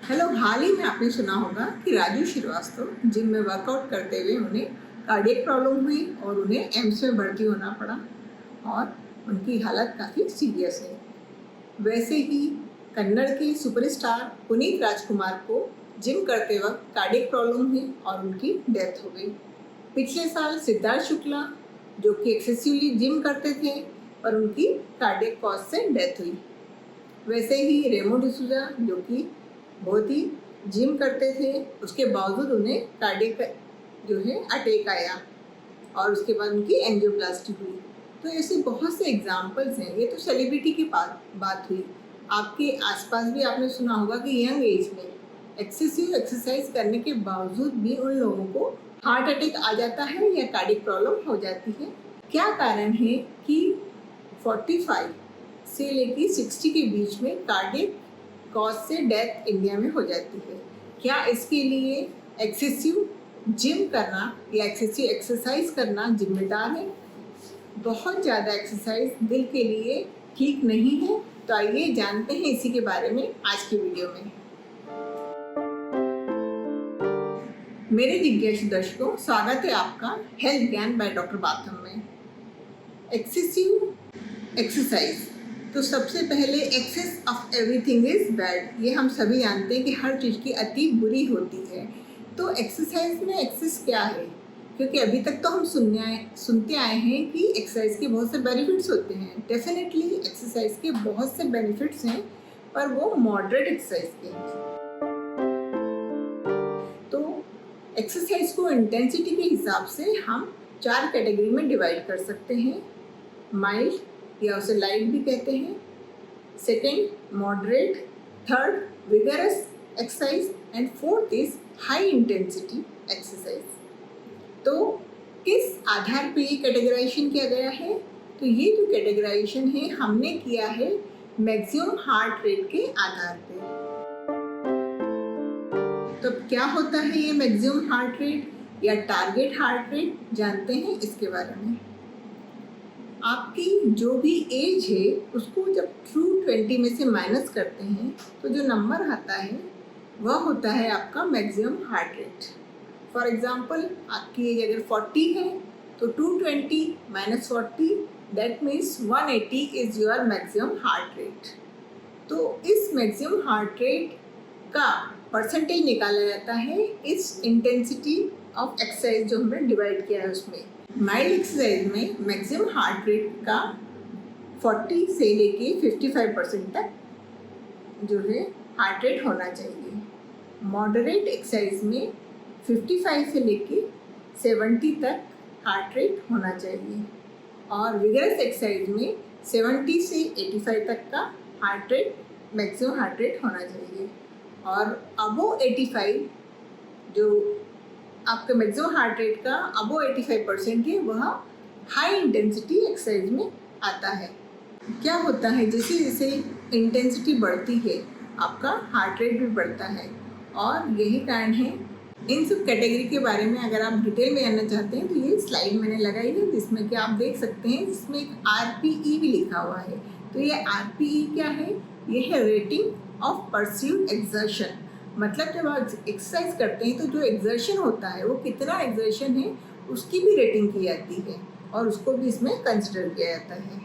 Hello, हाल ही में आपने सुना होगा कि राजू श्रीवास्तव जिम में वर्कआउट करते हुए उन्हें कार्डियक प्रॉब्लम हुई और उन्हें एम्स में भर्ती होना पड़ा और उनकी हालत काफ़ी सीरियस है। वैसे ही कन्नड़ के सुपरस्टार पुनीत राजकुमार को जिम करते वक्त कार्डियक प्रॉब्लम हुई और उनकी डेथ हो गई। पिछले साल सिद्धार्थ शुक्ला जो कि एक्सेसिवली जिम करते थे पर उनकी कार्डियक कॉज से डेथ हुई। वैसे ही रेमो डिसूजा जो कि बहुत ही जिम करते थे, उसके बावजूद उन्हें कार्डियक जो है अटैक आया और उसके बाद उनकी एंजियोप्लास्टी हुई। तो ऐसे बहुत से एग्जाम्पल्स हैं। ये तो सेलिब्रिटी की बात हुई। आपके आसपास भी आपने सुना होगा कि यंग एज में एक्सेसिव एक्सरसाइज करने के बावजूद भी उन लोगों को हार्ट अटैक आ जाता है या कार्डियक प्रॉब्लम हो जाती है। क्या कारण है कि 45 से लेकर 60 के बीच में कार्डियक कॉज से डेथ इंडिया में हो जाती है? क्या इसके लिए एक्सेसिव जिम करना या एक्सेसिव एक्सरसाइज करना जिम्मेदार है? बहुत ज़्यादा एक्सरसाइज दिल के लिए ठीक नहीं है। तो आइए जानते हैं इसी के बारे में आज की वीडियो में। मेरे जिज्ञासु दर्शकों, स्वागत है आपका हेल्थ ज्ञान बाय डॉक्टर बाथम में। एक्सेसिव एक्सरसाइज, तो सबसे पहले excess of everything is bad. ये हम सभी जानते हैं कि हर चीज़ की अति बुरी होती है। तो एक्सरसाइज में एक्सेस क्या है? क्योंकि अभी तक तो हम सुनते आए हैं कि एक्सरसाइज के बहुत से बेनिफिट्स होते हैं। डेफिनेटली एक्सरसाइज के बहुत से बेनिफिट्स हैं, पर वो मॉडरेट एक्सरसाइज के हैं। तो एक्सरसाइज को इंटेंसिटी के हिसाब से हम 4 कैटेगरी में डिवाइड कर सकते हैं। माइल्ड या उसे लाइट भी कहते हैं, second moderate, third vigorous exercise and fourth is high intensity exercise. तो किस आधार पे ये कैटेगराइजेशन किया गया है? तो ये जो कैटेगराइजेशन है हमने किया है मैक्सिमम हार्ट रेट के आधार पे। तो क्या होता है ये मैक्सिमम हार्ट रेट या टारगेट हार्ट रेट? जानते हैं इसके बारे में। आपकी जो भी एज है उसको जब ट्रू 20 में से माइनस करते हैं तो जो नंबर आता है वह होता है आपका maximum heart rate. For example, आपकी एज अगर 40 है तो 220 minus 40 that means 180 is your maximum heart rate. तो इस मैक्सिमम हार्ट रेट का परसेंटेज निकाला जाता है इस इंटेंसिटी ऑफ एक्सरसाइज जो हमने डिवाइड किया है उसमें। माइल्ड एक्सरसाइज में मैक्सिमम हार्ट रेट का 40 से लेके 55% तक जो है हार्ट रेट होना चाहिए। मॉडरेट एक्सरसाइज में 55 से लेके 70 तक हार्ट रेट होना चाहिए और विगरस एक्सरसाइज में 70 से 85 तक का heart rate maximum heart rate होना चाहिए। और अबो 85 जो आपके मैक्सिमम हार्ट रेट का अबो 85% है वह हाई इंटेंसिटी एक्सरसाइज में आता है। क्या होता है, जैसे जैसे इंटेंसिटी बढ़ती है आपका हार्ट रेट भी बढ़ता है और यही कारण है। इन सब कैटेगरी के बारे में अगर आप डिटेल में जानना चाहते हैं तो ये स्लाइड मैंने लगाई है जिसमें कि आप देख सकते हैं, जिसमें एक RPE भी लिखा हुआ है। तो ये RPE क्या है? ये है रेटिंग ऑफ परसीव्ड एक्सर्शन। मतलब जब आप एक्सरसाइज करते हैं तो जो एक्सर्शन होता है वो कितना एक्सर्शन है उसकी भी रेटिंग की जाती है और उसको भी इसमें कंसिडर किया जाता है।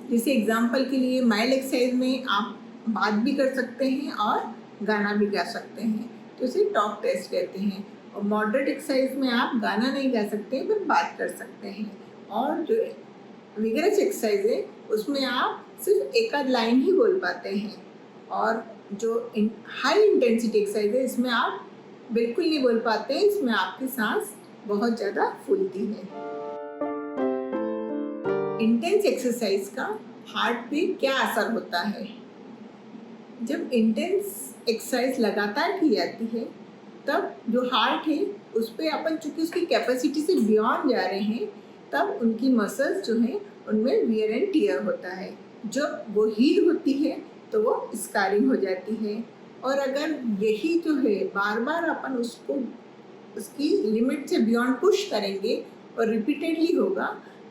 जैसे एग्जांपल के लिए माइल्ड एक्सरसाइज में आप बात भी कर सकते हैं और गाना भी गा सकते हैं, तो इसे टॉक टेस्ट कहते हैं। और मॉडरेट एक्सरसाइज में आप गाना नहीं गा सकते पर बात कर सकते हैं। और जो विगरस एक्सरसाइज है उसमें आप सिर्फ एक आध लाइन ही बोल पाते हैं। और जो हाई इंटेंसिटी एक्सरसाइज है इसमें आप बिल्कुल नहीं बोल पाते हैं, इसमें आपकी सांस बहुत ज़्यादा फूलती है। इंटेंस एक्सरसाइज का हार्ट पे क्या असर होता है? जब इंटेंस एक्सरसाइज लगातार की जाती है तब जो हार्ट है उस पर अपन चूँकि उसकी कैपेसिटी से बियॉन्ड जा रहे हैं तब उनकी मसल्स जो हैं उनमें वियर एंड टियर होता है। जब वो हील होती है तो वो स्कारिंग हो जाती है। और अगर यही जो है बार बार अपन उसको उसकी लिमिट से बियॉन्ड पुश करेंगे और रिपीटेडली होगा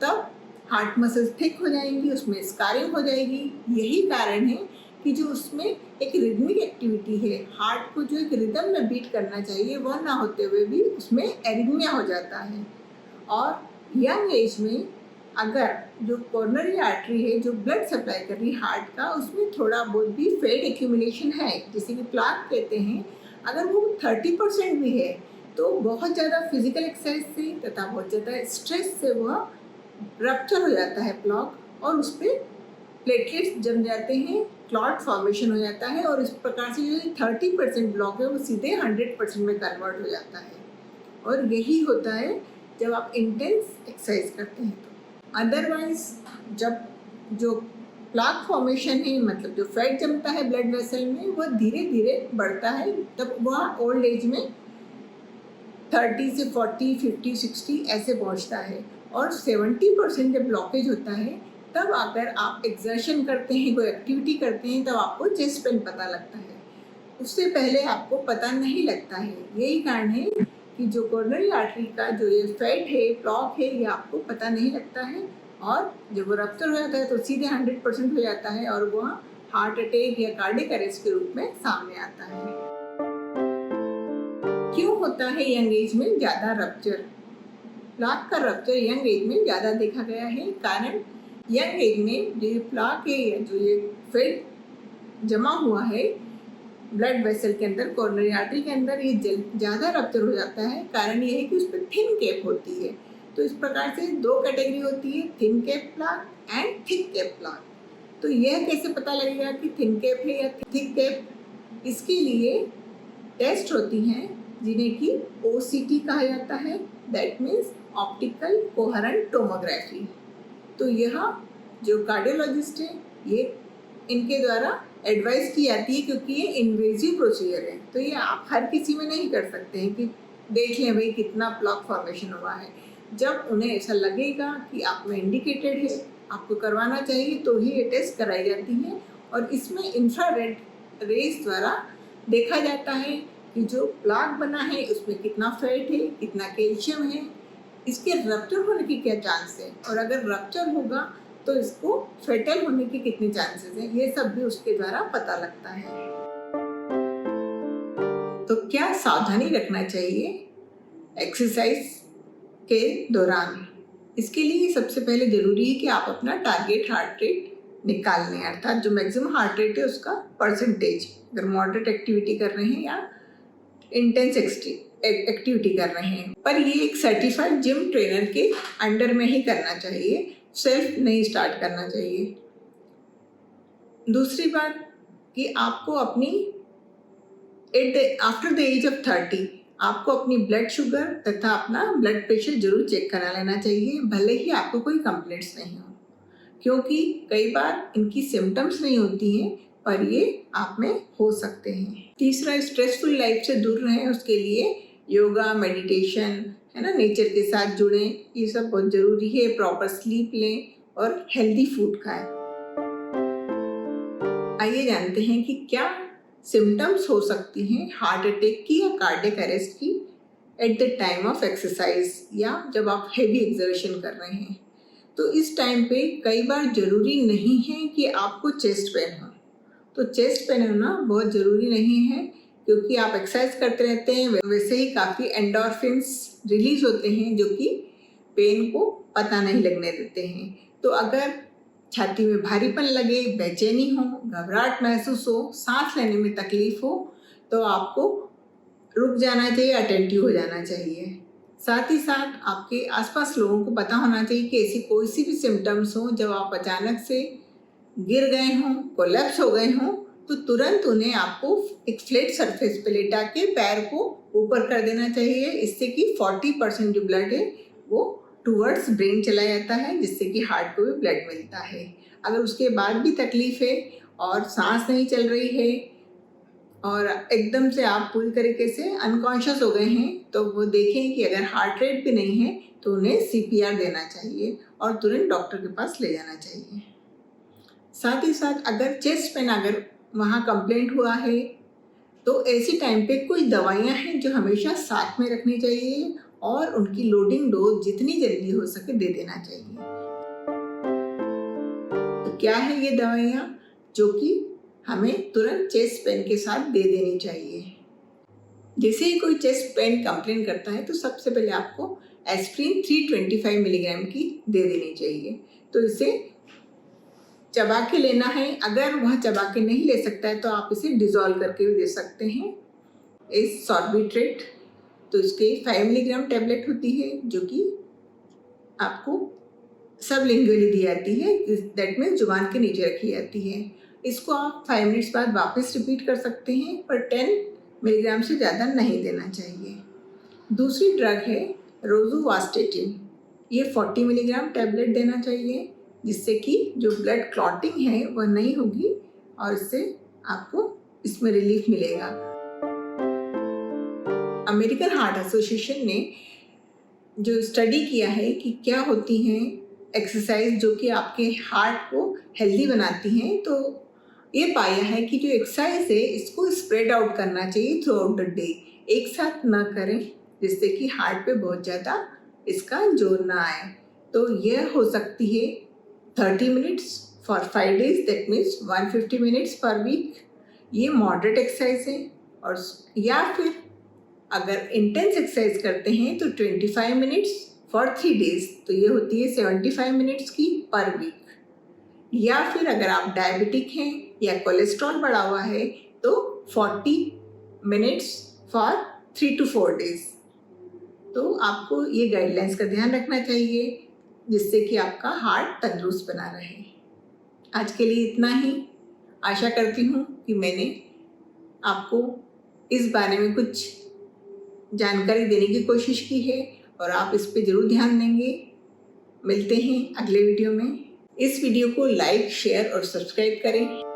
तब हार्ट मसल्स थिक हो जाएंगी, उसमें स्कारिंग हो जाएगी। यही कारण है कि जो उसमें एक रिदमिक एक्टिविटी है, हार्ट को जो एक रिदम में बीट करना चाहिए वह ना होते हुए भी उसमें एरिथमिया हो जाता है। और यंग एज में अगर जो कोरोनरी आर्टरी है जो ब्लड सप्लाई कर रही है हार्ट का, उसमें थोड़ा बहुत भी फैट एक्यूमुलेशन है, जिसे कि प्लाक कहते हैं, अगर वो 30% भी है तो बहुत ज़्यादा फिजिकल एक्सरसाइज से तथा बहुत ज़्यादा स्ट्रेस से वह रप्चर हो जाता है प्लॉक, और उस पर प्लेटलेट्स जम जाते हैं, क्लॉट फॉर्मेशन हो जाता है, और इस प्रकार से जो 30% ब्लॉक है वो सीधे 100% में कन्वर्ट हो जाता है। और यही होता है जब आप इंटेंस एक्सरसाइज करते हैं। तो अदरवाइज जब जो प्लाक फॉर्मेशन है, मतलब जो फैट जमता है ब्लड वेसल में, वह धीरे धीरे बढ़ता है, तब वह ओल्ड एज में 30 से 40, 50, 60 ऐसे पहुंचता है। और 70% जब ब्लॉकेज होता है, तब अगर आप एक्सर्शन करते हैं, कोई एक्टिविटी करते हैं, तब आपको चेस्ट पेन पता लगता है। उससे पहले आपको पता नहीं लगता है। यही कारण है कि जो कोरोनरी आर्टरी का जो ये फैट है, ब्लॉक है, ये आपको पता नहीं लगता है, और जब वो रप्चर हो जाता है तो सीधे 100% हो जाता है, और वह हार्ट अटैक या कार्डियक अरेस्ट के रूप में सामने आता है। क्यों होता है यंग एज में ज़्यादा रप्चर? प्लाक का रप्चर यंग एज में ज़्यादा देखा गया है। कारण यंग एज में जो ये प्लाक है या जो ये फैट जमा हुआ है ब्लड वेसल के अंदर, कोरोनरी आर्टरी के अंदर, ये ज़्यादा रप्चर हो जाता है। कारण ये है कि उस पर थिन कैप होती है। तो इस प्रकार से दो कैटेगरी होती है, thin cap plaque and thick cap plaque. तो यह कैसे पता लगेगा कि थिन कैप है या थिक कैप? इसके लिए टेस्ट होती हैं जिन्हें कि OCT कहा जाता है, that means optical coherent tomography. तो यह जो कार्डियोलॉजिस्ट है, ये इनके द्वारा एडवाइस की जाती है, क्योंकि ये इन्वेजिव प्रोसीजर है। तो ये आप हर किसी में नहीं कर सकते हैं कि देख लें भाई कितना प्लॉक फॉर्मेशन हुआ है। जब उन्हें ऐसा लगेगा कि आप में इंडिकेटेड है, आपको करवाना चाहिए, तो ही ये टेस्ट कराई जाती है। और इसमें इंफ्रारेड रेज द्वारा देखा जाता है कि जो प्लाक बना है उसमें कितना फैट है, कितना कैल्शियम है, इसके रप्चर होने की क्या चांस है, और अगर रप्चर होगा तो इसको फेटल होने के कितने चांसेस हैं, ये सब भी उसके द्वारा पता लगता है। तो क्या सावधानी रखना चाहिए एक्सरसाइज के दौरान? इसके लिए सबसे पहले जरूरी है कि आप अपना टारगेट हार्ट रेट निकाल लें, अर्थात जो मैक्सिमम हार्ट रेट है उसका परसेंटेज, अगर मॉडरेट एक्टिविटी कर रहे हैं या इंटेंस एक्टिविटी कर रहे हैं। पर ये एक सर्टिफाइड जिम ट्रेनर के अंडर में ही करना चाहिए, सेल्फ नहीं स्टार्ट करना चाहिए। दूसरी बात कि आपको अपनी आफ्टर द एज ऑफ 30 आपको अपनी ब्लड शुगर तथा अपना ब्लड प्रेशर जरूर चेक करा लेना चाहिए, भले ही आपको कोई कंप्लेंट्स नहीं हो, क्योंकि कई बार इनकी सिम्टम्स नहीं होती हैं पर ये आप में हो सकते हैं। तीसरा, स्ट्रेसफुल लाइफ से दूर रहें, उसके लिए योगा, मेडिटेशन, है ना, नेचर के साथ जुड़ें, ये सब बहुत ज़रूरी है। प्रॉपर स्लीप लें और हेल्दी फूड खाएं। आइए जानते हैं कि क्या सिम्टम्स हो सकती हैं हार्ट अटैक की या कार्डियक अरेस्ट की at the time of exercise, या जब आप हैवी एक्सर्शन कर रहे हैं। तो इस टाइम पे कई बार ज़रूरी नहीं है कि आपको चेस्ट पेन हो। तो चेस्ट पेन होना बहुत ज़रूरी नहीं है, क्योंकि आप एक्सरसाइज करते रहते हैं, वैसे ही काफ़ी एंडोर्फिन्स रिलीज होते हैं जो कि पेन को पता नहीं लगने देते हैं। तो अगर छाती में भारीपन लगे, बेचैनी हो, घबराहट महसूस हो, सांस लेने में तकलीफ हो, तो आपको रुक जाना चाहिए, अटेंटिव हो जाना चाहिए। साथ ही साथ आपके आसपास लोगों को पता होना चाहिए कि ऐसी कोई सी भी सिम्टम्स हो जब आप अचानक से गिर गए हों, कोलैप्स हो गए हों, तो तुरंत उन्हें आपको एक फ्लैट सरफेस पे लेटा के पैर को ऊपर कर देना चाहिए। इससे कि 40% जो ब्लड है वो टूवर्ड्स ब्रेन चला जाता है, जिससे कि हार्ट को भी ब्लड मिलता है। अगर उसके बाद भी तकलीफ है और सांस नहीं चल रही है और एकदम से आप पूरी तरीके से अनकॉन्शियस हो गए हैं, तो वो देखें कि अगर हार्ट रेट भी नहीं है तो उन्हें CPR देना चाहिए और तुरंत डॉक्टर के पास ले जाना चाहिए। साथ ही साथ अगर चेस्ट पेन अगर वहाँ कंप्लेंट हुआ है तो ऐसे टाइम पे कुछ दवाइयाँ हैं जो हमेशा साथ में रखनी चाहिए और उनकी लोडिंग डोज जितनी जल्दी हो सके दे देना चाहिए। तो क्या है ये दवाइयाँ जो कि हमें तुरंत चेस्ट पेन के साथ दे देनी चाहिए। जैसे ही कोई चेस्ट पेन कंप्लेन करता है तो सबसे पहले आपको एस्प्रिन 325 मिलीग्राम की दे देनी चाहिए। तो इसे चबा के लेना है। अगर वह चबा के नहीं ले सकता है तो आप इसे डिज़ोल्व करके भी दे सकते हैं। इस सॉर्बिट्रेट तो इसके 5 मिलीग्राम टैबलेट होती है जो कि आपको सबलिंगुअली दी जाती है, दैट मीन्स जुबान के नीचे रखी जाती है। इसको आप 5 मिनट्स बाद वापस रिपीट कर सकते हैं, पर 10 मिलीग्राम से ज़्यादा नहीं देना चाहिए। दूसरी ड्रग है रोजुवास्टेटिन। ये 40 मिलीग्राम टैबलेट देना चाहिए, जिससे कि जो ब्लड क्लॉटिंग है वह नहीं होगी और इससे आपको इसमें रिलीफ मिलेगा। अमेरिकन हार्ट एसोसिएशन ने जो स्टडी किया है कि क्या होती हैं एक्सरसाइज जो कि आपके हार्ट को हेल्दी बनाती हैं, तो ये पाया है कि जो एक्सरसाइज है इसको स्प्रेड आउट करना चाहिए थ्रू आउट द डे, एक साथ ना करें, जिससे कि हार्ट पे बहुत ज़्यादा इसका जोर ना आए। तो यह हो सकती है 30 minutes for 5 days, that means 150 minutes per week. ये मॉडरेट एक्सरसाइज है। और या फिर अगर इंटेंस एक्सरसाइज करते हैं तो 25 मिनट्स फॉर 3 days, तो ये होती है 75 मिनट्स की पर वीक। या फिर अगर आप डायबिटिक हैं या कोलेस्ट्रॉल बढ़ा हुआ है तो 40 मिनट्स फॉर 3 to 4 days। तो आपको ये गाइडलाइंस का ध्यान रखना चाहिए, जिससे कि आपका हार्ट तंदुरुस्त बना रहे। आज के लिए इतना ही। आशा करती हूँ कि मैंने आपको इस बारे में कुछ जानकारी देने की कोशिश की है और आप इस पे ज़रूर ध्यान देंगे। मिलते हैं अगले वीडियो में। इस वीडियो को लाइक, शेयर और सब्सक्राइब करें।